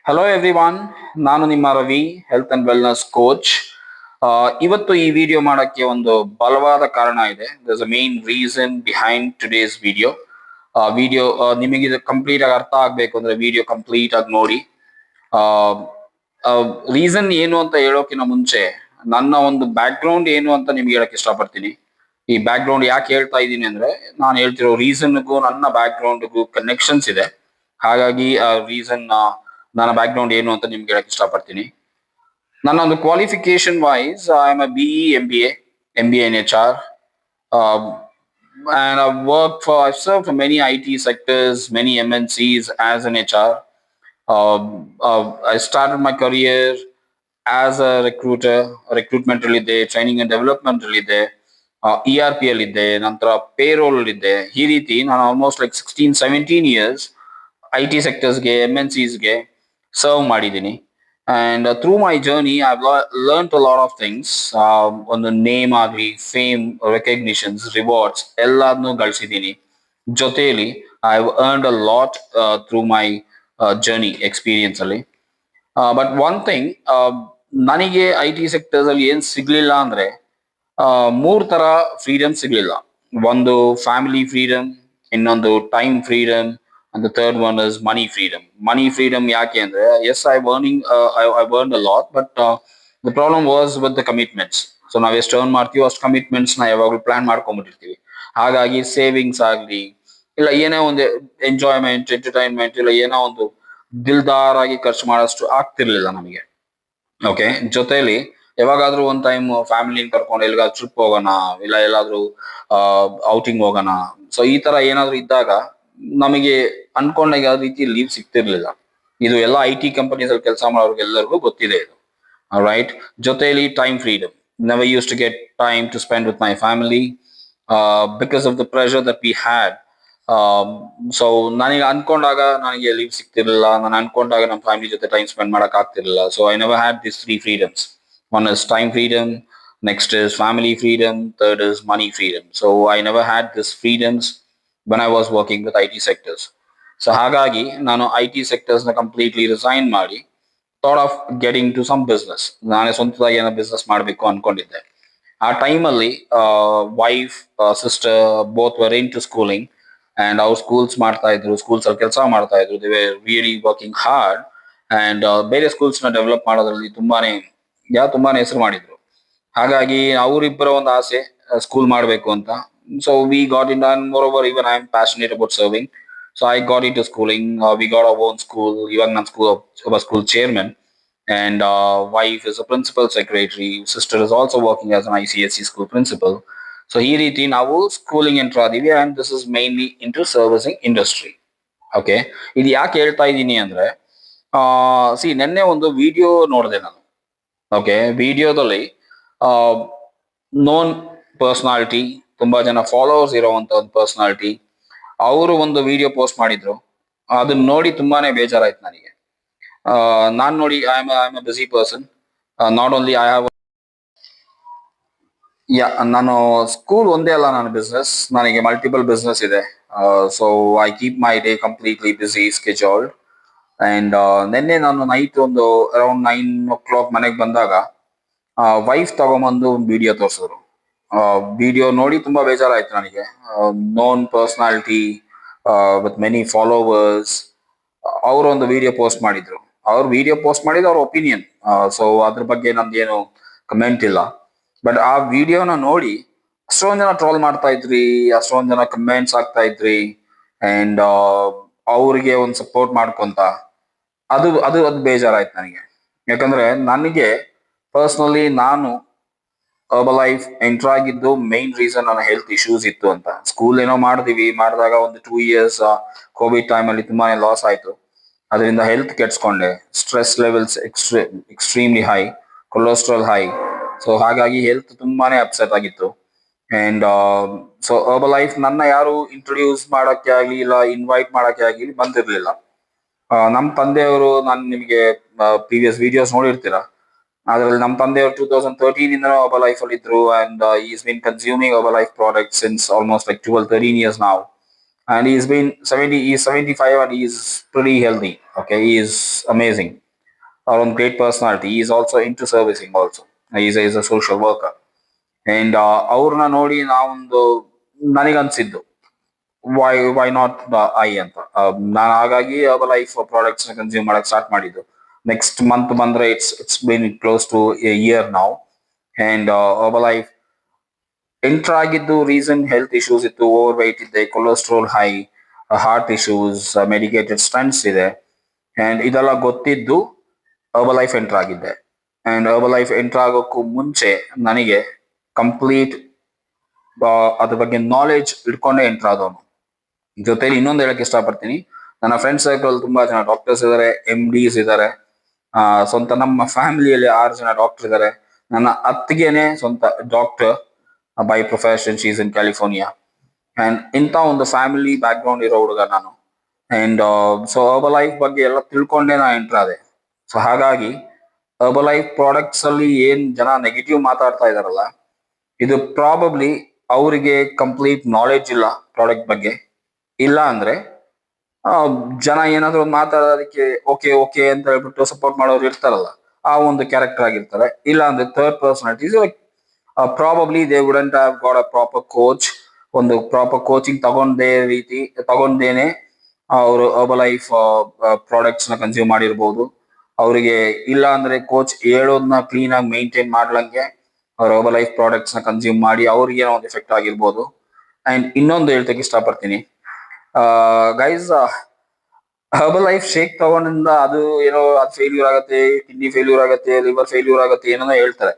Hello everyone, ನಾನು ನಿಮ್ಮ Ravi, health and wellness coach. ಇವತ್ತು ಈ ವಿಡಿಯೋ ಮಾಡಕ್ಕೆ ಒಂದು ಬಲವಾದ ಕಾರಣ ಇದೆ. ದರ್ಸ್ ಅ main reason behind today's video. Video ನಿಮಗೆ ಇದು ಕಂಪ್ಲೀಟ್ ಆಗಿ ಅರ್ಥ ಆಗ್ಬೇಕು ಅಂದ್ರೆ ವಿಡಿಯೋ ಕಂಪ್ಲೀಟ್ ಆಗಿ ನೋಡಿ. ರೀಸನ್ ಏನು ಅಂತ ಹೇಳೋಕಿನ ಮುಂಚೆ ನನ್ನ ಒಂದು ಬ್ಯಾಕ್ ಗ್ರೌಂಡ್ ಏನು ಅಂತ ನಿಮ್ಗೆ ಹೇಳಕ್ ಇಷ್ಟಪಡ್ತೀನಿ. ಈ ಬ್ಯಾಕ್ ಗ್ರೌಂಡ್ ಯಾಕೆ ಹೇಳ್ತಾ ಇದ್ದೀನಿ ಅಂದ್ರೆ, ನಾನು ಹೇಳ್ತಿರೋ ರೀಸನ್ಗೂ ನನ್ನ ಬ್ಯಾಕ್ ಗ್ರೌಂಡ್ಗೂ ಕನೆಕ್ಷನ್ಸ್ ಇದೆ. ಹಾಗಾಗಿ ರೀಸನ್ ನನ್ನ ಬ್ಯಾಕ್ ಗ್ರೌಂಡ್ ಏನು ಅಂತ ನಿಮ್ಗೆ ಹೇಳಕ್ ಇಷ್ಟಪಡ್ತೀನಿ. ನನ್ನ ಒಂದು qualification wise I am a BE MBA in HR. And I've served for many IT sectors, many MNCs as an HR. I started my career as a recruiter, recruitment ಅಲ್ಲಿದ್ದೆ, training and development ಅಲ್ಲಿದ್ದೆ, ERP ಅಲ್ಲಿದ್ದೆ, ನಂತರ payroll ಅಲ್ಲಿದ್ದೆ. ಈ ರೀತಿ ನಾನು almost like 16-17 years IT ಸೆಕ್ಟರ್ಸ್ಗೆ, MNCsಗೆ ಸರ್ವ್ ಮಾಡಿದ್ದೀನಿ. And through my journey I learn a lot of things. ಒಂದು ನೇಮ್ ಆಗಲಿ, ಫೇಮ್, ರೆಕಗ್ನಿಷನ್ಸ್, ರಿವಾರ್ಡ್ಸ್ ಎಲ್ಲದನ್ನೂ ಗಳಿಸಿದ್ದೀನಿ. ಜೊತೆಯಲ್ಲಿ I earned a lot through my journey experience ಅಲ್ಲಿ. ಬಟ್ ಒನ್ ಥಿಂಗ್, ನನಗೆ IT ಸೆಕ್ಟರ್ಸ್ ಅಲ್ಲಿ ಏನ್ ಸಿಗ್ಲಿಲ್ಲ ಅಂದ್ರೆ, ಮೂರ್ ತರ ಫ್ರೀಡಮ್ ಸಿಗ್ಲಿಲ್ಲ. ಒಂದು ಫ್ಯಾಮಿಲಿ ಫ್ರೀಡಮ್, ಇನ್ನೊಂದು time freedom, and the third one is money freedom. Money freedom ಯಾಕೆ ಅಂದ್ರೆ, yes, I earned a lot, but the problem was with the commitments. So ನಾವ್ ಎಷ್ಟು ಅರ್ನ್ ಮಾಡ್ತೀವೋ ಅಷ್ಟು ಕಮಿಟ್ಮೆಂಟ್ಸ್ ನ ಯಾವಾಗಲೂ ಪ್ಲಾನ್ ಮಾಡ್ಕೊಂಡ್ಬಿಟ್ಟಿರ್ತೀವಿ. ಹಾಗಾಗಿ ಸೇವಿಂಗ್ಸ್ ಆಗ್ಲಿ, ಇಲ್ಲ ಏನೇ ಒಂದು ಎಂಜಾಯ್ಮೆಂಟ್, ಎಂಟರ್ಟೈನ್ಮೆಂಟ್, ಇಲ್ಲ ಏನೋ ಒಂದು ದಿಲ್ದಾರ್ ಆಗಿ ಖರ್ಚು ಮಾಡೋಷ್ಟು ಆಗ್ತಿರ್ಲಿಲ್ಲ ನಮಗೆ. ಓಕೆ, ಜೊತೆಲಿ ಯಾವಾಗಾದ್ರೂ ಒಂದ್ ಟೈಮ್ ಫ್ಯಾಮಿಲಿನ ಕರ್ಕೊಂಡು ಎಲ್ಲಿಗಾದ್ರೂ ಟ್ರಿಪ್ ಹೋಗೋಣ, ಇಲ್ಲ ಎಲ್ಲಾದ್ರೂ ಔಟಿಂಗ್ ಹೋಗೋಣ, ಸೊ ಈ ತರ ಏನಾದ್ರು ಇದ್ದಾಗ ನಮಗೆ ಅನ್ಕೊಂಡಾಗ ಯಾವ ರೀತಿ ಲೀವ್ ಸಿಗ್ತಿರ್ಲಿಲ್ಲ. ಇದು ಎಲ್ಲ IT ಕಂಪನೀಸ್ ಅಲ್ಲಿ ಕೆಲಸ ಮಾಡೋರ್ಗೆಲ್ಲರಿಗೂ ಗೊತ್ತಿದೆ ಇದು. ರೈಟ್. ಜೊತೆಲಿ time freedom. Never use to get time to spend with my family because of the pressure that we had. So ನನಗೆ ಅನ್ಕೊಂಡಾಗ ನನಗೆ ಲೀವ್ ಸಿಗ್ತಿರ್ಲಿಲ್ಲ, ನಾನು ಅನ್ಕೊಂಡಾಗ ನಮ್ಮ ಫ್ಯಾಮಿಲಿ ಜೊತೆ ಟೈಮ್ ಸ್ಪೆಂಡ್ ಮಾಡಕ್ ಆಗ್ತಿರ್ಲಿಲ್ಲ. So I never had this 3 freedoms. One is time freedom, next is family freedom, third is money freedom. So I never had these freedoms when I was working with IT sectors. So ಹಾಗಾಗಿ ನಾನು IT sectors ನ completely resign ಮಾಡಿ thought of getting to some business. ನಾನೇ ಸ್ವಂತದಾಗಿ ಏನೋ business ಮಾಡಬೇಕು ಅನ್ಕೊಂಡಿದ್ದೆ. ಆ ಟೈಮಲ್ಲಿ wife, sister both were into schooling, and ಅವ್ರು ಸ್ಕೂಲ್ಸ್ ಮಾಡ್ತಾ ಇದ್ರು, ಸ್ಕೂಲ್ಸ್ ಅಲ್ಲಿ ಕೆಲಸ ಮಾಡ್ತಾ ಇದ್ರು. They were really working hard, and ಬೇರೆ ಸ್ಕೂಲ್ಸ್ ನ ಡೆವಲಪ್ ಮಾಡೋದ್ರಲ್ಲಿ ತುಂಬಾನೇ ಹೆಸರು ಮಾಡಿದ್ರು. ಹಾಗಾಗಿ ಅವರಿಬ್ಬರ ಒಂದು ಆಸೆ ಸ್ಕೂಲ್ ಮಾಡಬೇಕು ಅಂತ. So we got in, and moreover even I am passionate about serving. So I got into schooling. We got our own school. ಇವಾಗ ನನ್ನ school chairman, and wife is a principal secretary. Sister is also working as an ICSE school principal. So ಈ ರೀತಿ ನಾವು schooling enter ಆದೀವಿ, and this is mainly into servicing industry. Okay, ಇದು ಯಾಕೆ ಹೇಳ್ತಾ ಇದ್ದೀನಿ ಅಂದ್ರೆ, ನೆನ್ನೆ ಒಂದು ವಿಡಿಯೋ ನೋಡಿದೆ ನಾನು. ಓಕೆ, ವಿಡಿಯೋದಲ್ಲಿ ನೋನ್ ಪರ್ಸನಾಲಿಟಿ, ತುಂಬಾ ಜನ ಫಾಲೋವರ್ಸ್ ಇರೋವಂತ ಒಂದು ಪರ್ಸನಾಲಿಟಿ, ಅವರು ಒಂದು ವಿಡಿಯೋ ಪೋಸ್ಟ್ ಮಾಡಿದ್ರು. ಅದನ್ನ ನೋಡಿ ತುಂಬಾನೇ ಬೇಜಾರಾಯ್ತು ನನಗೆ. ನಾನ್ ನೋಡಿ, I am a busy person. Not only I have, ನಾನು ಸ್ಕೂಲ್ ಒಂದೇ ಅಲ್ಲ, ನನ್ನ ಬಿಸ್ನೆಸ್, ನನಗೆ ಮಲ್ಟಿಪಲ್ ಬಿಸ್ನೆಸ್ ಇದೆ. So I keep my day completely busy scheduled. And ನಿನ್ನೆ ನಾನು ನೈಟ್ ಒಂದು ಅರೌಂಡ್ 9 o'clock ಮನೆಗೆ ಬಂದಾಗ ವೈಫ್ ತಗೊಂಬಂದು ಒಂದು ವಿಡಿಯೋ ತೋರಿಸಿದ್ರು. ವಿಡಿಯೋ ನೋಡಿ ತುಂಬಾ ಬೇಜಾರಾಯ್ತು ನನಗೆ. Known personality with many followers, ಅವರು ಒಂದು ವಿಡಿಯೋ ಪೋಸ್ಟ್ ಮಾಡಿದ್ರು. ಅವ್ರು ವಿಡಿಯೋ ಪೋಸ್ಟ್ ಮಾಡಿದ ಅವ್ರ ಒಪಿನಿಯನ್. ಸೊ ಅದ್ರ ಬಗ್ಗೆ ನಂದೇನು ಕಮೆಂಟ್ ಇಲ್ಲ. ಬಟ್ ಆ ವಿಡಿಯೋನ ನೋಡಿ ಅಷ್ಟೊಂದ್ ಜನ ಟ್ರೋಲ್ ಮಾಡ್ತಾ ಇದ್ರಿ, ಅಷ್ಟೊಂದ್ ಜನ ಕಮೆಂಟ್ಸ್ ಆಗ್ತಾ ಇದ್ರಿ, ಅಂಡ್ ಅವ್ರಿಗೆ ಒಂದು ಸಪೋರ್ಟ್ ಮಾಡ್ಕೊಂತ, ಅದು ಬೇಜಾರಾಯ್ತು ನನಗೆ. ಯಾಕಂದ್ರೆ ನನಗೆ ಪರ್ಸನಲಿ, ನಾನು ಲೈಫ್ ಎಂಟರ್ ಆಗಿದ್ದು ಮೈನ್ ರೀಸನ್ ನನ್ನ ಹೆಲ್ತ್ ಇಶ್ಯೂಸ್ ಇತ್ತು ಅಂತ. ಸ್ಕೂಲ್ ಏನೋ ಮಾಡಿದಾಗ ಒಂದು 2 years ಕೋವಿಡ್ ಟೈಮ್ ಅಲ್ಲಿ ತುಂಬಾನೇ ಲಾಸ್ ಆಯ್ತು. ಅದರಿಂದ ಹೆಲ್ತ್ ಕೆಡ್ಸ್ಕೊಂಡೆ. Stress levels extremely high, cholesterol high. So ಹಾಗಾಗಿ ಹೆಲ್ತ್ ತುಂಬಾನೇ ಅಪ್ಸೆಟ್ ಆಗಿತ್ತು. ಅಂಡ್ ಸೊ ಲೈಫ್ ನನ್ನ ಯಾರು ಇಂಟ್ರೊಡ್ಯೂಸ್ ಮಾಡಕ್ಕೆ ಆಗ್ಲಿ, ಇಲ್ಲ ಇನ್ವೈಟ್ ಮಾಡಕ್ಕೆ ಆಗ್ಲಿ ಬಂದಿರ್ಲಿಲ್ಲ. ನಮ್ಮ ತಂದೆಯವರು, ನಾನು ನಿಮಗೆ ಪ್ರೀವಿಯಸ್ ವಿಡಿಯೋಸ್ ನೋಡಿರ್ತೀರಾ, ಅದ್ರಲ್ಲಿ ನಮ್ಮ ತಂದೆಯವರು 2013 ಇಂದನೂ ಲೈಫ್ ಅಲ್ಲಿ ಇದ್ರು, and is been consuming life product since almost like 12-13 years ನಾವು. and he's been 70, he's 75 and he's pretty healthy. Okay, he is amazing, a great personality. He is also into servicing also. He's a social worker. And ಅವ್ರನ್ನ ನೋಡಿ ನಾವೊಂದು ನನಗನ್ಸಿದ್ದು why not I ಅಂತ. ನಾನು ಹಾಗಾಗಿ Herbalife products consume ಮಾಡಕ್ start ಮಾಡಿದ್ದು. Next month ಬಂದ್ರೆ it's been close to a year now. And Herbalife enter ಆಗಿದ್ದು ರೀಸನ್ ಹೆಲ್ತ್ ಇಶ್ಯೂಸ್ ಇತ್ತು. ಓವರ್ ವೈಟ್ ಇದ್ದೆ, cholesterol high, heart issues, medicated stents ಇದೆ. ಅಂಡ್ ಇದೆಲ್ಲ ಗೊತ್ತಿದ್ದು ಹರ್ಬಲ್ ಲೈಫ್ ಎಂಟರ್ ಆಗಿದ್ದೆ. ಅಂಡ್ ಹರ್ಬಲ್ ಲೈಫ್ ಎಂಟರ್ ಆಗೋಕ್ಕೂ ಮುಂಚೆ ನನಗೆ ಕಂಪ್ಲೀಟ್ ಅದ್ರ ಬಗ್ಗೆ ನಾಲೆಜ್ ಇಟ್ಕೊಂಡೇ ಎಂಟರ್ ಆದವನು. ಜೊತೆಲಿ ಇನ್ನೊಂದು ಹೇಳಕ್ ಇಷ್ಟಪಡ್ತೀನಿ, ನನ್ನ ಫ್ರೆಂಡ್ ಸರ್ಕಲ್ ತುಂಬಾ ಜನ ಡಾಕ್ಟರ್ಸ್ ಇದ್ದಾರೆ, MDs ಇದ್ದಾರೆ. ಸ್ವಂತ ನಮ್ಮ ಫ್ಯಾಮಿಲಿಯಲ್ಲಿ 6 ಜನ ಡಾಕ್ಟರ್ ಇದ್ದಾರೆ. ನನ್ನ ಅತ್ತಿಗೆನೆ ಸ್ವಂತ doctor by profession, she's in California. And ಇಂಥ ಒಂದು ಫ್ಯಾಮಿಲಿ ಬ್ಯಾಕ್ ಗ್ರೌಂಡ್ ಇರೋ ಹುಡುಗ ನಾನು. ಅಂಡ್ ಸೊ ಹರ್ಬಲ್ ಲೈಫ್ ಬಗ್ಗೆ ಎಲ್ಲ ತಿಳ್ಕೊಂಡೇ ನಾ ಎಂಟರ್ ಆದೆ. ಸೊ ಹಾಗಾಗಿ ಹರ್ಬಲ್ ಲೈಫ್ ಪ್ರಾಡಕ್ಟ್ಸ್ ಅಲ್ಲಿ ಏನ್ ಜನ ನೆಗೆಟಿವ್ ಮಾತಾಡ್ತಾ ಇದಾರಲ್ಲ, ಇದು ಪ್ರಾಬಬ್ಲಿ ಅವರಿಗೆ ಕಂಪ್ಲೀಟ್ ನಾಲೆಡ್ಜ್ ಇಲ್ಲ ಪ್ರಾಡಕ್ಟ್ ಬಗ್ಗೆ. ಇಲ್ಲ ಅಂದ್ರೆ ಜನ ಏನಾದ್ರು ಒಂದು ಮಾತಾಡೋದಕ್ಕೆ ಓಕೆ ಓಕೆ ಅಂತ ಹೇಳ್ಬಿಟ್ಟು ಸಪೋರ್ಟ್ ಮಾಡೋರು ಇರ್ತಾರಲ್ಲ, ಆ ಒಂದು ಕ್ಯಾರೆಕ್ಟರ್ ಆಗಿರ್ತಾರೆ. ಇಲ್ಲ ಅಂದ್ರೆ third personalities, probably they wouldn't have got a proper coach. ಒಂದು ಪ್ರಾಪರ್ ಕೋಚಿಂಗ್ ತಗೊಂಡೇನೆ ಅವರು ಹರ್ಬಲ್ ಲೈಫ್ ಪ್ರಾಡಕ್ಟ್ಸ್ ನ ಕನ್ಸ್ಯೂಮ್ ಮಾಡಿರ್ಬೋದು. ಅವರಿಗೆ ಇಲ್ಲ ಅಂದ್ರೆ ಕೋಚ್ ಹೇಳೋದನ್ನ ಕ್ಲೀನ್ ಆಗಿ ಮೇಂಟೈನ್ ಮಾಡ್ಲಂಗೆ ಅವ್ರ ಹರ್ಬಲ್ ಲೈಫ್ ಪ್ರಾಡಕ್ಟ್ಸ್ ನ ಕನ್ಸ್ಯೂಮ್ ಮಾಡಿ ಅವ್ರಿಗೆ ಏನೋ ಒಂದು ಎಫೆಕ್ಟ್ ಆಗಿರ್ಬೋದು. ಅಂಡ್ ಇನ್ನೊಂದು ಹೇಳ್ತಕ್ಕೆ ಇಷ್ಟಪಡ್ತೀನಿ, ಗೈಸ್, ಹರ್ಬಲ್ ಲೈಫ್ ಶೇಕ್ ತಗೊಂಡಿಂದ ಅದು ಏನೋ ಅದು ಫೇಲ್ಯೂರ್ ಆಗತ್ತೆ, ಕಿಡ್ನಿ ಫೇಲ್ಯೂರ್ ಆಗತ್ತೆ, ಲಿವರ್ ಫೇಲ್ಯೂರ್ ಆಗತ್ತೆ, ಏನೋ ಹೇಳ್ತಾರೆ.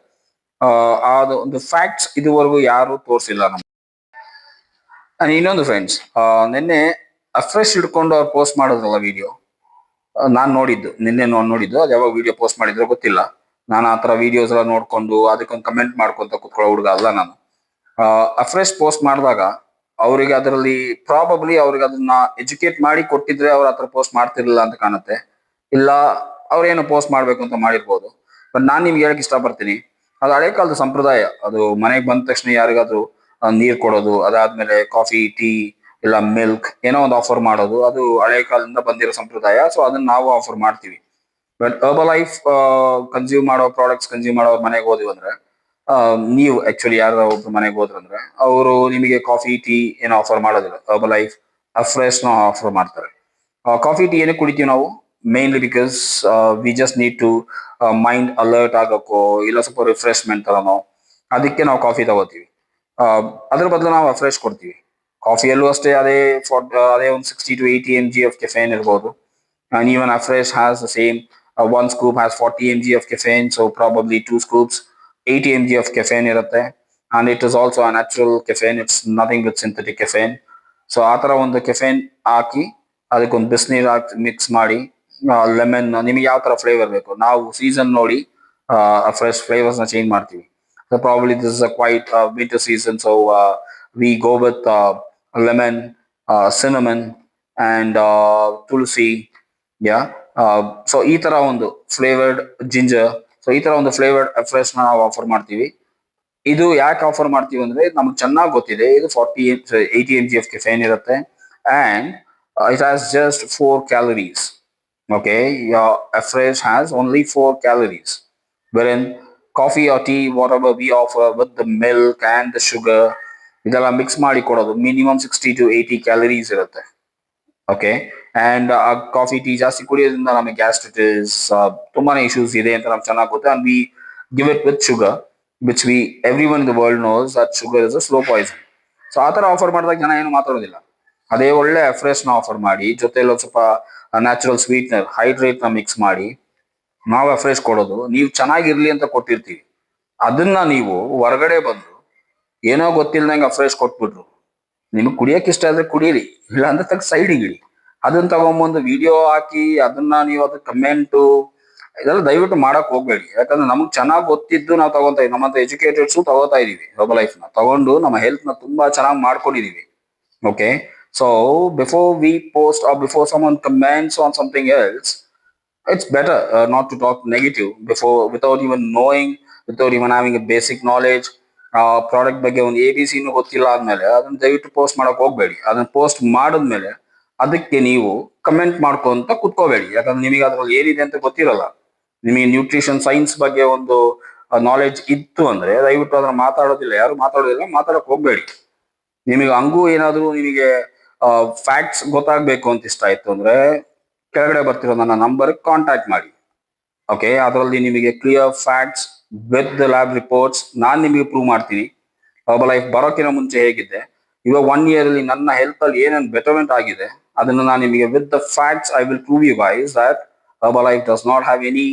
ಅದು ಒಂದು ಫ್ಯಾಕ್ಟ್ಸ್ ಇದುವರೆಗೂ ಯಾರು ತೋರಿಸಿಲ್ಲ ನಮ್ಗೆ. ಇನ್ನೊಂದು ಫ್ರೆಂಡ್ಸ್, ನಿನ್ನೆ ಅಫ್ರೆಶ್ ಹಿಡ್ಕೊಂಡು ಅವ್ರು ಪೋಸ್ಟ್ ಮಾಡೋದ್ರಲ್ಲ ವಿಡಿಯೋ, ನಾನ್ ನೋಡಿದ್ದು ನಿನ್ನೆ ನೋಡಿದ್ದು. ಅದು ಯಾವಾಗ ವಿಡಿಯೋ ಪೋಸ್ಟ್ ಮಾಡಿದ್ರು ಗೊತ್ತಿಲ್ಲ. ನಾನು ಆತರ ವಿಡಿಯೋಸ್ ಎಲ್ಲ ನೋಡ್ಕೊಂಡು ಅದಕ್ಕೊಂದು ಕಮೆಂಟ್ ಮಾಡ್ಕೊಂತ ಕುತ್ಕೊಳ್ಳೋ ಹುಡುಗ ಅಲ್ಲ ನಾನು. ಅಫ್ರೆಶ್ ಪೋಸ್ಟ್ ಮಾಡಿದಾಗ ಅವರಿಗೆ ಅದರಲ್ಲಿ ಪ್ರಾಬಬ್ಲಿ ಅವ್ರಿಗೆ ಅದನ್ನ ಎಜುಕೇಟ್ ಮಾಡಿ ಕೊಟ್ಟಿದ್ರೆ ಅವ್ರ ಹತ್ರ ಪೋಸ್ಟ್ ಮಾಡ್ತಿರ್ಲಿಲ್ಲ ಅಂತ ಕಾಣುತ್ತೆ. ಇಲ್ಲ ಅವ್ರೇನು ಪೋಸ್ಟ್ ಮಾಡ್ಬೇಕು ಅಂತ ಮಾಡಿರ್ಬೋದು. ಬಟ್ ನಾನ್ ನಿಮ್ಗೆ ಹೇಳಕ್ ಇಷ್ಟಪಡ್ತೀನಿ, ಅದು ಹಳೆ ಕಾಲದ ಸಂಪ್ರದಾಯ. ಅದು ಮನೆಗೆ ಬಂದ ತಕ್ಷಣ ಯಾರಿಗಾದ್ರೂ ನೀರ್ ಕೊಡೋದು, ಅದಾದ್ಮೇಲೆ ಕಾಫಿ, ಟೀ ಇಲ್ಲ ಮಿಲ್ಕ್ ಏನೋ ಒಂದು ಆಫರ್ ಮಾಡೋದು, ಅದು ಹಳೆ ಕಾಲದಿಂದ ಬಂದಿರೋ ಸಂಪ್ರದಾಯ. ಸೊ ಅದನ್ನ ನಾವು ಆಫರ್ ಮಾಡ್ತೀವಿ. ಬಟ್ ಹರ್ಬಲ್ ಲೈಫ್ ಕನ್ಸ್ಯೂಮ್ ಮಾಡೋ ಪ್ರಾಡಕ್ಟ್ಸ್ ಕನ್ಸ್ಯೂಮ್ ಮಾಡೋ ಮನೆಗೆ ಹೋದ್ವಿ ಅಂದ್ರೆ, ನೀವು ಆಕ್ಚುಲಿ ಯಾರ ಒಬ್ರು ಮನೆಗೆ ಹೋದ್ರಂದ್ರೆ ಅವರು ನಿಮಗೆ ಕಾಫಿ, ಟೀ ಏನೋ ಆಫರ್ ಮಾಡೋದಿಲ್ಲ. ಹರ್ಬಲ್ ಲೈಫ್ ಫ್ರೆಶ್ ನ ಆಫರ್ ಮಾಡ್ತಾರೆ. ಕಾಫಿ, ಟೀ ಏನಕ್ಕೆ ಕುಡಿತೀವಿ ನಾವು? Mainly because we just need to mind alert ಆಗೋಕ್ಕೋ, ಇಲ್ಲ ಸ್ವಲ್ಪ ರಿಫ್ರೆಶ್ಮೆಂಟ್ ತರನೋ, ಅದಕ್ಕೆ ನಾವು ಕಾಫಿ ತಗೋತೀವಿ. ಅದ್ರ ಬದಲು ನಾವು ಫ್ರೆಶ್ ಕೊಡ್ತೀವಿ. ಕಾಫಿಯಲ್ಲೂ ಅಷ್ಟೇ ಅದೇ ಒಂದು 60 to 80 mg ಆಫ್ ಕೆಫೇನ್ ಇರ್ಬೋದು. And even Afresh has the same. One scoop has 40 mg of caffeine, so probably 2 scoops, 80 mg of caffeine irutte. And it is also a natural caffeine. It's nothing with synthetic caffeine. So ಆ ಥರ ಒಂದು caffeine ಹಾಕಿ ಅದಕ್ಕೊಂದು ಬಿಸಿನೀರು ಹಾಕಿ mix ಮಾಡಿ, lemon, ನಿಮಗೆ ಯಾವ ಥರ flavour ಬೇಕು, ನಾವು ಸೀಸನ್ ನೋಡಿ ಫ್ರೆಶ್ ಫ್ಲೇವರ್ಸ್ನ ಚೇಂಜ್ ಮಾಡ್ತೀವಿ. So probably this is a quite winter season, so we go with lemon, cinnamon and tulsi. Yeah so ಈ ತರ ಒಂದು ಫ್ಲೇವರ್ಡ್ ಜಿಂಜರ್, ಸೊ ಈ ತರ ಒಂದು ಫ್ಲೇವರ್ಡ್ ಫ್ರೆಶ್ ನಾವು ಆಫರ್ ಮಾಡ್ತೀವಿ. ಇದು ಯಾಕೆ ಆಫರ್ ಮಾಡ್ತೀವಿ ಅಂದ್ರೆ ನಮ್ಗೆ ಚೆನ್ನಾಗಿ ಗೊತ್ತಿದೆ, ಇದು 80 mg ಆಫ್ ಕೆಫೇನ್ ಇರುತ್ತೆ. And it has just 4 calories. Okay, your Afresh has only 4 calories, wherein coffee or tea, whatever we offer with the milk and the sugar, ಇದೆಲ್ಲ ಮಿಕ್ಸ್ ಮಾಡಿ ಕೊಡೋದು ಮಿನಿಮಮ್ 60 to 80 ಕ್ಯಾಲರೀಸ್ ಇರುತ್ತೆ. Okay, and coffee, tea ಜಾಸ್ತಿ ಕುಡಿಯೋದ್ರಿಂದ ನಮಗೆ ಗ್ಯಾಸ್ಟ್ರಿಟಿಸ್, ತುಂಬಾನೇ issues ಇದೆ ಅಂತ ನಮ್ಗೆ ಚೆನ್ನಾಗಿ ಗೊತ್ತು. And we give it with sugar, which every one in the world knows that sugar is a slow Poisson. So ಆ ಥರ ಆಫರ್ ಮಾಡಿದಾಗ ಜನ ಏನು ಮಾತಾಡೋದಿಲ್ಲ. ಅದೇ ಒಳ್ಳೆ ಫ್ರೆಶ್ನ ಆಫರ್ ಮಾಡಿ, ಜೊತೆಲಿ ಒಂದು ಸ್ವಲ್ಪ ನ್ಯಾಚುರಲ್ ಸ್ವೀಟ್ನರ್, ಹೈಡ್ರೇಟ್ನ ಮಿಕ್ಸ್ ಮಾಡಿ ನಾವು ಫ್ರೆಶ್ ಕೊಡೋದು, ನೀವು ಚೆನ್ನಾಗಿರ್ಲಿ ಅಂತ ಕೊಟ್ಟಿರ್ತೀವಿ. ಅದನ್ನ ನೀವು ಹೊರಗಡೆ ಬಂದು ಏನೋ ಗೊತ್ತಿಲ್ದಂಗೆ ಫ್ರೆಶ್ ಕೊಟ್ಬಿಟ್ರು, ನಿಮಗೆ ಕುಡಿಯಕ್ಕೆ ಇಷ್ಟ ಆದ್ರೆ ಕುಡೀರಿ, ಇಲ್ಲ ಅಂದ್ರೆ ತಗ ಸೈಡಿಗೆ ಇಡಿ. ಅದನ್ನ ತಗೊಂಬಂದು ವಿಡಿಯೋ ಹಾಕಿ ಅದನ್ನ ನೀವು ಅದ್ರ ಕಮೆಂಟು ಇದೆಲ್ಲ ದಯವಿಟ್ಟು ಮಾಡಕ್ ಹೋಗ್ಬೇಡಿ. ಯಾಕಂದ್ರೆ ನಮ್ಗೆ ಚೆನ್ನಾಗಿ ಗೊತ್ತಿದ್ದು ನಾವು ತಗೊಂತಾ ಇದೀವಿ, ನಮ್ಮಂತ ಎಜುಕೇಟೆಡ್ಸು ತಗೋತಾ ಇದೀವಿ. ಹರ್ಬಲ್ ಲೈಫ್ ನ ತಗೊಂಡು ನಮ್ಮ ಹೆಲ್ತ್ ನ ತುಂಬಾ ಚೆನ್ನಾಗಿ ಮಾಡ್ಕೊಂಡಿದೀವಿ. Okay, so before we post or before someone comments on something else, it's better not to talk negative before, without even knowing, without even having a basic knowledge. ಆ product ಬಗ್ಗೆ ಒಂದು ABC ಗೊತ್ತಿಲ್ಲ ಆದ್ಮೇಲೆ ಅದನ್ನ ದಯವಿಟ್ಟು ಪೋಸ್ಟ್ ಮಾಡಕ್ ಹೋಗ್ಬೇಡಿ. ಅದನ್ನ ಪೋಸ್ಟ್ ಮಾಡಿದ್ಮೇಲೆ ಅದಕ್ಕೆ ನೀವು ಕಮೆಂಟ್ ಮಾಡ್ಕೊಂತ ಕುತ್ಕೋಬೇಡಿ. ಯಾಕಂದ್ರೆ ನಿಮಗೆ ಅದ್ರಲ್ಲಿ ಏನಿದೆ ಅಂತ ಗೊತ್ತಿರಲ್ಲ. ನಿಮಗೆ ನ್ಯೂಟ್ರಿಷನ್ ಸೈನ್ಸ್ ಬಗ್ಗೆ ಒಂದು ನಾಲೆಡ್ಜ್ ಇತ್ತು ಅಂದ್ರೆ ದಯವಿಟ್ಟು ಅದನ್ನ ಮಾತಾಡೋದಿಲ್ಲ, ಯಾರು ಮಾತಾಡೋದಿಲ್ಲ, ಮಾತಾಡಕ್ ಹೋಗ್ಬೇಡಿ. ನಿಮಗೆ ಹಂಗೂ ಏನಾದ್ರು ನಿಮಗೆ ಫ್ಯಾಕ್ಟ್ಸ್ ಗೊತ್ತಾಗ್ಬೇಕು ಅಂತ ಇಷ್ಟ ಆಯ್ತು ಅಂದ್ರೆ ಕೆಳಗಡೆ ಬರ್ತಿರೋ ನನ್ನ ನಂಬರ್ ಕಾಂಟ್ಯಾಕ್ಟ್ ಮಾಡಿ. ಓಕೆ, ಅದರಲ್ಲಿ ನಿಮಗೆ clear facts with the lab reports ನಾನು ನಿಮಗೆ ಪ್ರೂವ್ ಮಾಡ್ತೀನಿ. ಲೈಫ್ ಬರೋಕ್ಕಿಂತ ಮುಂಚೆ ಹೇಗಿದ್ದೆ, ಇವಾಗ 1 year ಅಲ್ಲಿ ನನ್ನ ಹೆಲ್ತ್ ಅಲ್ಲಿ ಏನೇನು ಬೆಟರ್ಮೆಂಟ್ ಆಗಿದೆ ಅದನ್ನು ನಾನು ನಿಮಗೆ with the facts I will prove you guys that life does not have any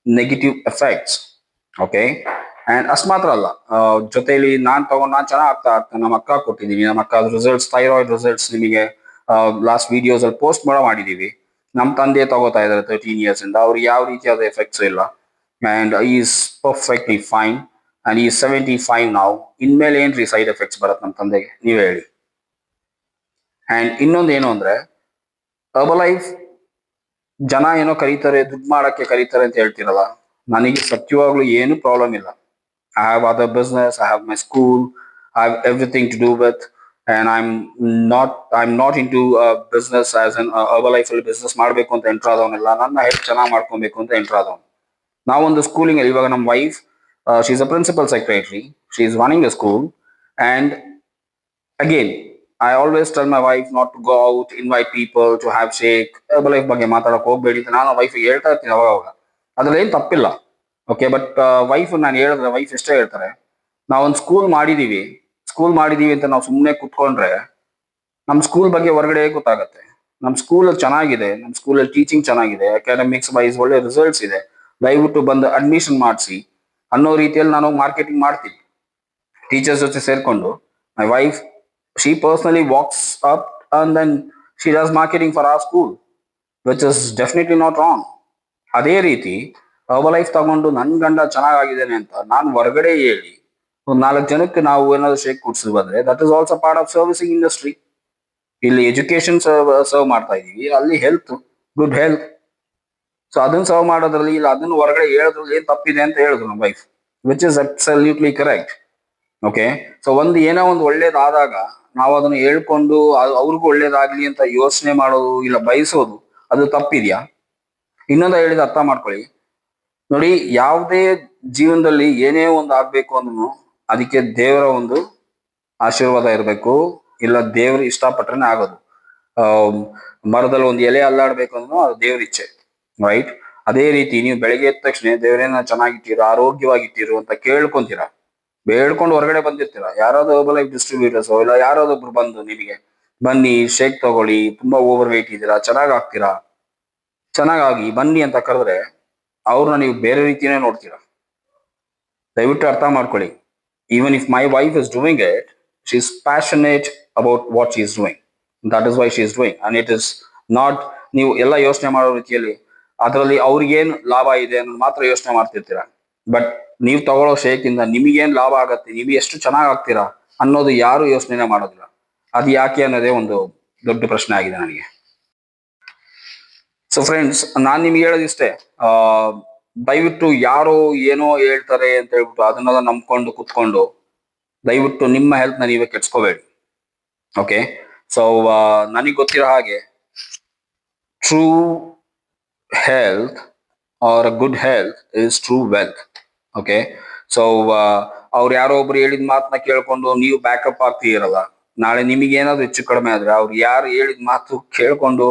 negative effects. Okay, and ಅಷ್ಟು ಮಾತ್ರ ಅಲ್ಲ, ಜೊತೆಲಿ ನಾನ್ ಚೆನ್ನಾಗ್ ಆಗ್ತಾ ನಮ್ಮ ಅಕ್ಕ ಕೊಟ್ಟಿದ್ದೀನಿ. ನಮ್ಮ ಅಕ್ಕ ರಿಸಲ್ಟ್ಸ್, ಥೈರಾಯ್ಡ್ ರಿಸಲ್ಟ್ಸ್ ನಿಮಗೆ ಲಾಸ್ಟ್ ವಿಡಿಯೋಸ್ ಅಲ್ಲಿ ಪೋಸ್ಟ್ ಮಾಡಿದೀವಿ. ನಮ್ಮ ತಂದೆ ತಗೋತಾ ಇದಾರೆ 13 years ಇಂದ, ಅವ್ರಿಗೆ ಯಾವ ರೀತಿಯಾದ ಎಫೆಕ್ಟ್ಸ್ ಇಲ್ಲ and is perfectly fine and ಈ 75 ನಾವು. ಇನ್ಮೇಲೆ ಏನ್ರಿ ಸೈಡ್ ಎಫೆಕ್ಟ್ಸ್ ಬರುತ್ತೆ ನಮ್ಮ ತಂದೆಗೆ ನೀವೇ ಹೇಳಿ. ಅಂಡ್ ಇನ್ನೊಂದು ಏನು ಅಂದ್ರೆ ಲೈಫ್ ಜನ ಏನೋ ಕರೀತಾರೆ, ದುಡ್ಡು ಮಾಡಕ್ಕೆ ಕರೀತಾರೆ ಅಂತ ಹೇಳ್ತಿರಲ್ಲ, ನನಗೆ ಸತ್ಯವಾಗ್ಲೂ ಏನು ಪ್ರಾಬ್ಲಮ್ ಇಲ್ಲ. I have other business, I have my school, I have everything to do with, and I'm not into business as an Herbalife ಅಲ್ಲಿ business ಮಾಡಬೇಕು ಅಂತ ಎಂಟರ್ ಆದವನಲ್ಲ. ನನ್ನ ಹೆಲ್ತ್ ಚೆನ್ನಾಗಿ ಮಾಡ್ಕೊಬೇಕು ಅಂತ ಎಂಟರ್ ಆದವನು. ನಾವೊಂದು ಸ್ಕೂಲಿಂಗ್ ಅಲ್ಲಿ ಇವಾಗ ನಮ್ಮ wife she is a principal secretary, she is running a school and again I always tell my wife not to go out, invite people to have shake. Herbalife ಬಗ್ಗೆ ಮಾತಾಡಕ್ ಹೋಗ್ಬೇಡಿ ಅಂತ ನಾನು ವೈಫ್ ಹೇಳ್ತಾ ಇರ್ತೀನಿ ಅವಾಗ. ಅದ್ರಲ್ಲಿ ಏನ್ ತಪ್ಪಿಲ್ಲ. ಓಕೆ, ಬಟ್ ವೈಫ್ ನಾನು ಹೇಳಿದ್ರೆ ವೈಫ್ ಎಷ್ಟೇ ಹೇಳ್ತಾರೆ, ನಾವೊಂದು ಸ್ಕೂಲ್ ಮಾಡಿದೀವಿ ಅಂತ ನಾವು ಸುಮ್ಮನೆ ಕುತ್ಕೊಂಡ್ರೆ ನಮ್ಮ ಸ್ಕೂಲ್ ಬಗ್ಗೆ ಹೊರಗಡೆ ಗೊತ್ತಾಗತ್ತೆ. ನಮ್ಮ ಸ್ಕೂಲ್ ಚೆನ್ನಾಗಿದೆ, ನಮ್ಮ ಸ್ಕೂಲಲ್ಲಿ ಟೀಚಿಂಗ್ ಚೆನ್ನಾಗಿದೆ, ಅಕಾಡೆಮಿಕ್ಸ್ ವೈಸ್ ಒಳ್ಳೆ ರಿಸಲ್ಟ್ಸ್ ಇದೆ, ದಯವಿಟ್ಟು ಬಂದು ಅಡ್ಮಿಷನ್ ಮಾಡಿಸಿ ಅನ್ನೋ ರೀತಿಯಲ್ಲಿ ನಾನು ಮಾರ್ಕೆಟಿಂಗ್ ಮಾಡ್ತೀನಿ ಟೀಚರ್ಸ್ ಜೊತೆ ಸೇರ್ಕೊಂಡು. My wife she personally walks up and then she does marketing for our school, which is definitely not wrong. ಅದೇ ರೀತಿ ಲೈಫ್ ತಗೊಂಡು ನನ್ ಗಂಡ ಚೆನ್ನಾಗಿದ್ದೇನೆ ಅಂತ ನಾನು ಹೊರಗಡೆ ಹೇಳಿ ಒಂದ್ 4 ಜನಕ್ಕೆ ನಾವು ಏನಾದ್ರು ಶೇಕ್ ಕುಡ್ಸಿ ಬಂದ್ರೆ that is also part of servicing industry. ಇಲ್ಲಿ ಎಜುಕೇಶನ್ ಸರ್ವ್ ಮಾಡ್ತಾ ಇದೀವಿ, ಅಲ್ಲಿ ಹೆಲ್ತ್, ಗುಡ್ ಹೆಲ್ತ್. ಸೊ ಅದನ್ನ ಸರ್ವ್ ಮಾಡೋದ್ರಲ್ಲಿ ಇಲ್ಲ ಅದನ್ನ ಹೊರಗಡೆ ಹೇಳೋದ್ರಲ್ಲಿ ಏನ್ ತಪ್ಪಿದೆ ಅಂತ ಹೇಳಿದ್ರು ನಮ್ಮ wife, which is absolutely correct. Okay, so ಏನೋ ಒಂದು ಒಳ್ಳೇದಾದಾಗ ನಾವು ಅದನ್ನ ಹೇಳ್ಕೊಂಡು ಅವ್ರಿಗೂ ಒಳ್ಳೇದಾಗ್ಲಿ ಅಂತ ಯೋಚನೆ ಮಾಡೋದು ಇಲ್ಲ ಬಯಸೋದು, ಅದು ತಪ್ಪಿದ್ಯಾ? ಇನ್ನೊಂದು ಹೇಳಿದ ಅರ್ಥ ಮಾಡ್ಕೊಳ್ಳಿ. ನೋಡಿ, ಯಾವುದೇ ಜೀವನದಲ್ಲಿ ಏನೇ ಒಂದು ಆಗ್ಬೇಕು ಅಂದ್ರೂ ಅದಕ್ಕೆ ದೇವರ ಒಂದು ಆಶೀರ್ವಾದ ಇರಬೇಕು, ಇಲ್ಲ ದೇವ್ರ ಇಷ್ಟಪಟ್ರೇನೆ ಆಗೋದು. ಮರದಲ್ಲಿ ಒಂದು ಎಲೆ ಅಲ್ಲಾಡ್ಬೇಕು ಅಂದ್ರೂ ಅದು ದೇವ್ರ ಇಚ್ಛೆ, ರೈಟ್? ಅದೇ ರೀತಿ ನೀವು ಬೆಳಗ್ಗೆ ಎದ್ದ ತಕ್ಷಣ ದೇವರೇನ ಚೆನ್ನಾಗಿಟ್ಟಿರೋ, ಆರೋಗ್ಯವಾಗಿಟ್ಟಿರು ಅಂತ ಕೇಳ್ಕೊಂತೀರಾ, ಬೇಡ್ಕೊಂಡು ಹೊರಗಡೆ ಬಂದಿರ್ತೀರಾ. ಯಾರಾದ್ರೂ Herbalife ಡಿಸ್ಟ್ರಿಬ್ಯೂಟರ್ಸ್ ಇಲ್ಲ ಯಾರಾದೊಬ್ರು ಬಂದು ನಿಮಗೆ ಬನ್ನಿ ಶೇಕ್ ತಗೊಳ್ಳಿ, ತುಂಬಾ ಓವರ್ ವೇಟ್ ಇದ್ದೀರಾ, ಚೆನ್ನಾಗಿ ಚೆನ್ನಾಗಾಗಿ ಬನ್ನಿ ಅಂತ ಕರೆದ್ರೆ ಅವ್ರನ್ನ ನೀವು ಬೇರೆ ರೀತಿನೇ ನೋಡ್ತೀರಾ. ದಯವಿಟ್ಟು ಅರ್ಥ ಮಾಡ್ಕೊಳ್ಳಿ. Even if my wife is doing it, she is passionate about what she is doing, that is why she is doing and it is not. ನೀವು ಎಲ್ಲ ಯೋಚನೆ ಮಾಡೋ ರೀತಿಯಲ್ಲಿ ಅದರಲ್ಲಿ ಅವ್ರಿಗೇನು ಲಾಭ ಇದೆ ಅನ್ನೋದು ಮಾತ್ರ ಯೋಚನೆ ಮಾಡ್ತಿರ್ತೀರಾ. ಬಟ್ ನೀವು ತಗೊಳ್ಳೋ ಶೇಕ್ ಇಂದ ನಿಮಗೇನ್ ಲಾಭ ಆಗತ್ತೆ, ನೀವು ಎಷ್ಟು ಚೆನ್ನಾಗ್ ಆಗ್ತೀರಾ ಅನ್ನೋದು ಯಾರು ಯೋಚನೆ ಮಾಡೋದಿಲ್ಲ. ಅದು ಯಾಕೆ ಅನ್ನೋದೇ ಒಂದು ದೊಡ್ಡ ಪ್ರಶ್ನೆ ಆಗಿದೆ ನನಗೆ. ಸೊ ಫ್ರೆಂಡ್ಸ್, ನಾನ್ ನಿಮ್ಗೆ ಹೇಳೋದಿಷ್ಟೇ, ದಯವಿಟ್ಟು ಯಾರೋ ಏನೋ ಹೇಳ್ತಾರೆ ಅಂತ ಹೇಳ್ಬಿಟ್ಟು ಅದನ್ನೆಲ್ಲ ನಂಬ್ಕೊಂಡು ಕುತ್ಕೊಂಡು ದಯವಿಟ್ಟು ನಿಮ್ಮ ಹೆಲ್ತ್ ನ ನೀವೇ ಕೆಡ್ಸ್ಕೋಬೇಡಿ. ಓಕೆ, ಸೊ ನನಗೆ ಗೊತ್ತಿರೋ ಹಾಗೆ true health are good health is true wealth. Okay, so ಅವ್ರು ಯಾರೋ ಒಬ್ರು ಹೇಳಿದ ಮಾತನ್ನ ಕೇಳ್ಕೊಂಡು ನೀವು ಬ್ಯಾಕಪ್ ಆಗ್ತೀರಲ್ಲ, ನಾಳೆ ನಿಮಗೆ ಏನಾದ್ರು ಹೆಚ್ಚು ಕಡಿಮೆ ಆದ್ರೆ ಅವ್ರು ಯಾರು ಹೇಳಿದ ಮಾತು ಕೇಳ್ಕೊಂಡು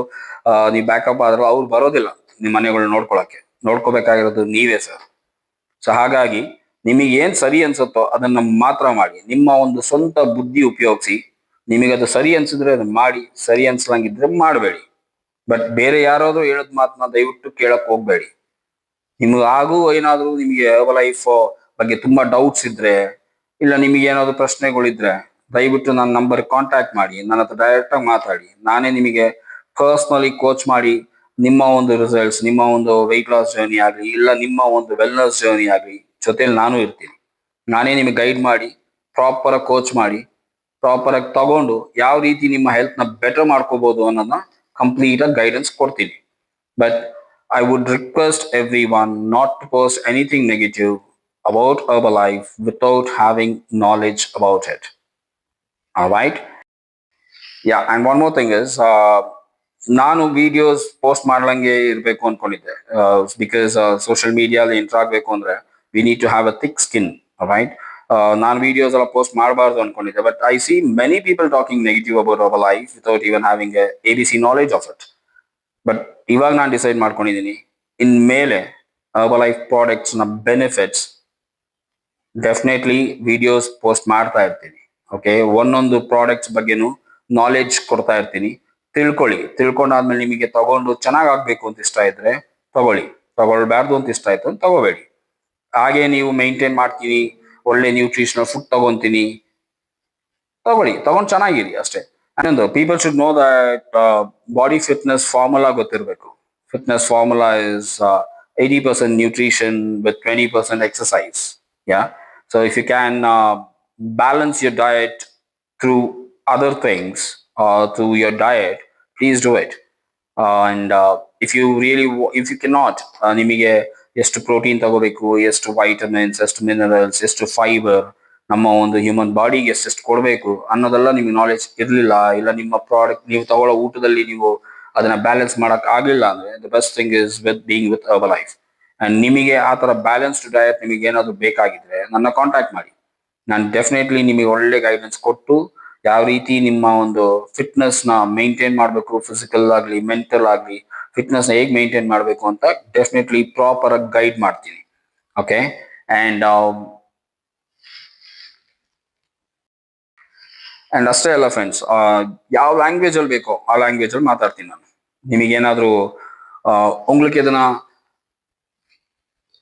ನೀವು ಬ್ಯಾಕಪ್ ಆದ್ರಲ್ಲ ಅವ್ರು ಬರೋದಿಲ್ಲ ನಿಮ್ಮ ಮನೆಗಳನ್ನ ನೋಡ್ಕೋಬೇಕಾಗಿರೋದು ನೀವೇ ಸರ್. ಸೊ ಹಾಗಾಗಿ ನಿಮಗೆ ಏನ್ ಸರಿ ಅನ್ಸುತ್ತೋ ಅದನ್ನ ಮಾತ್ರ ಮಾಡಿ, ನಿಮ್ಮ ಒಂದು ಸ್ವಂತ ಬುದ್ಧಿ ಉಪಯೋಗಿಸಿ. ನಿಮಗೆ ಅದು ಸರಿ ಅನ್ಸಿದ್ರೆ ಅದನ್ನ ಮಾಡಿ, ಸರಿ ಅನ್ಸ್ಲಂಗಿದ್ರೆ ಮಾಡಬೇಡಿ. ಬಟ್ ಬೇರೆ ಯಾರಾದ್ರೂ ಹೇಳದ್ ಮಾತನ್ನ ದಯವಿಟ್ಟು ಕೇಳಕ್ ಹೋಗ್ಬೇಡಿ. ನಿಮ್ಗೆ ಏನಾದ್ರು ನಿಮಗೆ ಲೈಫ್ ಬಗ್ಗೆ ತುಂಬಾ ಡೌಟ್ಸ್ ಇದ್ರೆ, ಇಲ್ಲ ನಿಮಗೆ ಏನಾದ್ರು ಪ್ರಶ್ನೆಗಳಿದ್ರೆ ದಯವಿಟ್ಟು ನನ್ನ ನಂಬರ್ ಕಾಂಟ್ಯಾಕ್ಟ್ ಮಾಡಿ, ನನ್ನ ಹತ್ರ ಡೈರೆಕ್ಟ್ ಆಗಿ ಮಾತಾಡಿ. ನಾನೇ ನಿಮಗೆ ಪರ್ಸ್ನಲಿ ಕೋಚ್ ಮಾಡಿ ನಿಮ್ಮ ಒಂದು ರಿಸಲ್ಟ್ಸ್, ನಿಮ್ಮ ಒಂದು ವೆಯ್ಟ್ ಲಾಸ್ ಜರ್ನಿ ಆಗಲಿ, ಇಲ್ಲ ನಿಮ್ಮ ಒಂದು ವೆಲ್ನೆಸ್ ಜರ್ನಿ ಆಗಲಿ ಜೊತೆಲಿ ನಾನು ಇರ್ತೀನಿ. ನಾನೇ ನಿಮಗೆ ಗೈಡ್ ಮಾಡಿ, ಪ್ರಾಪರ್ ಆಗಿ ಕೋಚ್ ಮಾಡಿ, ಪ್ರಾಪರ್ ಆಗಿ ತಗೊಂಡು ಯಾವ ರೀತಿ ನಿಮ್ಮ ಹೆಲ್ತ್ ನ ಬೆಟರ್ ಮಾಡ್ಕೋಬಹುದು ಅನ್ನೋದನ್ನ ಕಂಪ್ಲೀಟ್ ಆಗಿ ಗೈಡೆನ್ಸ್ ಕೊಡ್ತೀನಿ. But I would request everyone not to post anything negative. about Herbalife without having knowledge about it. All right. Yeah, and one more thing is, ನಾನು ವಿಡಿಯೋಸ್ ಪೋಸ್ಟ್ ಮಾಡ್ಲಂಗೆ ಇರಬೇಕು ಅನ್ಕೊಂಡಿದ್ದೆ, because social ಮೀಡಿಯಾದಲ್ಲಿ enter ಆಗಬೇಕು ಅಂದ್ರೆ we need to have a thick skin, right. ನಾನು videos ಎಲ್ಲ post ಮಾಡಬಾರ್ದು ಅನ್ಕೊಂಡಿದ್ದೆ, but I see many people talking negative about our life without even having A B C knowledge of it. But ಇವಾಗ ನಾನು decide ಮಾಡ್ಕೊಂಡಿದ್ದೀನಿ, ಇನ್ ಮೇಲೆ our life products ನ ಬೆನಿಫಿಟ್ಸ್ ಡೆಫಿನೆಟ್ಲಿ ವಿಡಿಯೋಸ್ ಪೋಸ್ಟ್ ಮಾಡ್ತಾ ಇರ್ತೀನಿ. ಓಕೆ, ಒಂದೊಂದು ಪ್ರಾಡಕ್ಟ್ಸ್ ಬಗ್ಗೆನೂ ನಾಲೆಡ್ಜ್ ಕೊಡ್ತಾ ಇರ್ತೀನಿ. ತಿಳ್ಕೊಂಡಾದ್ಮೇಲೆ ನಿಮಗೆ ತಗೊಂಡು ಚೆನ್ನಾಗಾಗ್ಬೇಕು ಅಂತ ಇಷ್ಟ ಇದ್ರೆ ತಗೊಳ್ಳಿ, ತಗೊಳ್ಬಾರ್ದು ಅಂತ ಇಷ್ಟ ಆಯ್ತು ಅಂತ ತಗೋಬೇಡಿ. ಹಾಗೆ ನೀವು ಮೇಂಟೈನ್ ಮಾಡ್ತೀನಿ, ಒಳ್ಳೆ ನ್ಯೂಟ್ರಿಷನಲ್ ಫುಡ್ ತಗೊಂತೀನಿ, ತಗೊಂಡು ಚೆನ್ನಾಗಿರಿ ಅಷ್ಟೇ. ಇನ್ನೊಂದು, people should know that body fitness formula ಗೊತ್ತಿರಬೇಕು. Fitness formula is 80% nutrition with 20% exercise. Yeah. So if you can balance your diet through other things through your diet, please do it. And if you really, if you cannot, ನಿಮಗೆ ಎಷ್ಟು protein ತಗೋಬೇಕು, ಎಷ್ಟು vitamins, ಎಷ್ಟು minerals, ಎಷ್ಟು fibre, ನಮ್ಮ ಒಂದು human ಬಾಡಿಗೆ ಎಷ್ಟೆಷ್ಟು ಕೊಡಬೇಕು ಅನ್ನೋದೆಲ್ಲ ನಿಮ್ಗೆ ನಾಲೆಜ್ ಇರಲಿಲ್ಲ, ಇಲ್ಲ ನಿಮ್ಮ ಪ್ರಾಡಕ್ಟ್ ನೀವು ತಗೊಳ್ಳೋ ಊಟದಲ್ಲಿ ನೀವು ಅದನ್ನ ಬ್ಯಾಲೆನ್ಸ್ ಮಾಡಕ್ ಆಗಲಿಲ್ಲ ಅಂದ್ರೆ, the best thing is with being with Herbalife. And ನಿಮಗೆ ಆ ತರ ಬ್ಯಾಲೆನ್ಸ್ಡ್ ಡಯಟ್ ನಿಮಗೆ ಏನಾದ್ರು ಬೇಕಾಗಿದ್ರೆ ನನ್ನ ಕಾಂಟ್ಯಾಕ್ಟ್ ಮಾಡಿ. ನಾನು ಡೆಫಿನೆಟ್ಲಿ ನಿಮಗೆ ಒಳ್ಳೆ ಗೈಡೆನ್ಸ್ ಕೊಟ್ಟು ಯಾವ ರೀತಿ ನಿಮ್ಮ ಒಂದು ಫಿಟ್ನೆಸ್ ನ ಮೇಂಟೈನ್ ಮಾಡಬೇಕು, ಫಿಸಿಕಲ್ ಆಗಲಿ ಮೆಂಟಲ್ ಆಗಲಿ ಫಿಟ್ನೆಸ್ ನ ಹೇಗೆ ಮೇಂಟೈನ್ ಮಾಡಬೇಕು ಅಂತ ಡೆಫಿನೆಟ್ಲಿ ಪ್ರಾಪರ್ ಆಗಿ ಗೈಡ್ ಮಾಡ್ತೀನಿ. ಓಕೆ, ಅಂಡ್ ಅಷ್ಟೇ ಅಲ್ಲ ಫ್ರೆಂಡ್ಸ್, ಯಾವ ಲ್ಯಾಂಗ್ವೇಜ್ ಅಲ್ಲಿ ಬೇಕೋ ಆ ಲ್ಯಾಂಗ್ವೇಜ್ ಅಲ್ಲಿ ಮಾತಾಡ್ತೀನಿ ನಾನು. ನಿಮಗೇನಾದ್ರೂ உங்களுக்கு எதனா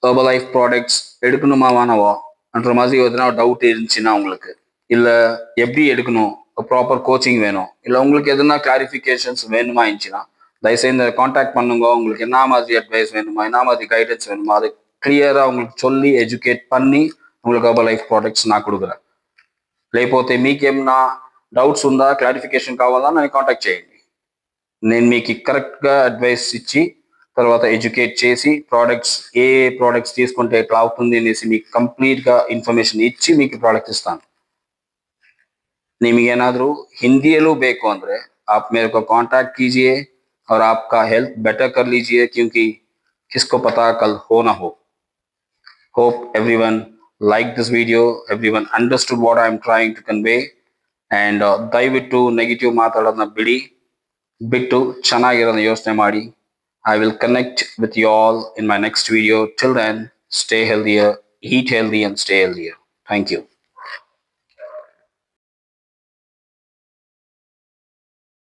Herbalife ப்ராடக்ட்ஸ் எடுக்கணுமா வேணாவோன்ற மாதிரி எதனா டவுட் இருந்துச்சுன்னா உங்களுக்கு, இல்லை எப்படி எடுக்கணும், ப்ராப்பர் கோச்சிங் வேணும், இல்லை உங்களுக்கு எதனா கிளாரிஃபிகேஷன்ஸ் வேணுமா இருந்துச்சுன்னா தயவுசெய்து காண்டாக்ட் பண்ணுங்க. உங்களுக்கு என்ன மாதிரி அட்வைஸ் வேணுமா, என்ன மாதிரி கைடன்ஸ் வேணுமா, அதை క్లియర్గా உங்களுக்கு சொல்லి ఎడ్యుకేట్ பண்ணி உங்களுக்கு Herbalife ప్రోడక్ట్స్ నాకు கொடுக்குறேன். లేకపోతే మీకేమన్నా డౌట్స్ ఉందా, క్లారిఫికేషన్ కావాలా, నన్ను కాంటాక్ట్ చేయండి. నేను మీకు కరెక్ట్గా అడ్వైస్ ఇచ్చి తర్వాత ఎడ్యుకేట్ చేసి ప్రోడక్ట్స్ ఏ प्रोडक्ट्स తీసుకుంటే ఎట్లా అవుతుంది అనేసి మీకు కంప్లీట్ గా ఇన్ఫర్ಮೇಶನ್ ఇచ్చి మీకు ಪ್ರಾಡಕ್ಟ್ ಇಸ್ತಾನೆ. ನಿಮಗೇನಾದ್ರೂ ಹಿಂದಿಯಲ್ಲೂ ಬೇಕು ಅಂದ್ರೆ आप मेरे को कांटेक्ट कीजिए और आपका हेल्थ बेटर कर लीजिए, क्योंकि किसको पता कल हो ना हो. Hope everyone liked this video, everyone understood what I am trying to convey, and ದಯವಿಟ್ಟು ನೆಗೆಟಿವ್ ಮಾತಾಡೋದನ್ನ ಬಿಟ್ಟು ಚೆನ್ನಾಗಿರೋದನ್ನ ಯೋಚನೆ ಮಾಡಿ. I will connect with you all in my next video. Till then, stay healthier, eat healthy, and stay healthier. Thank you.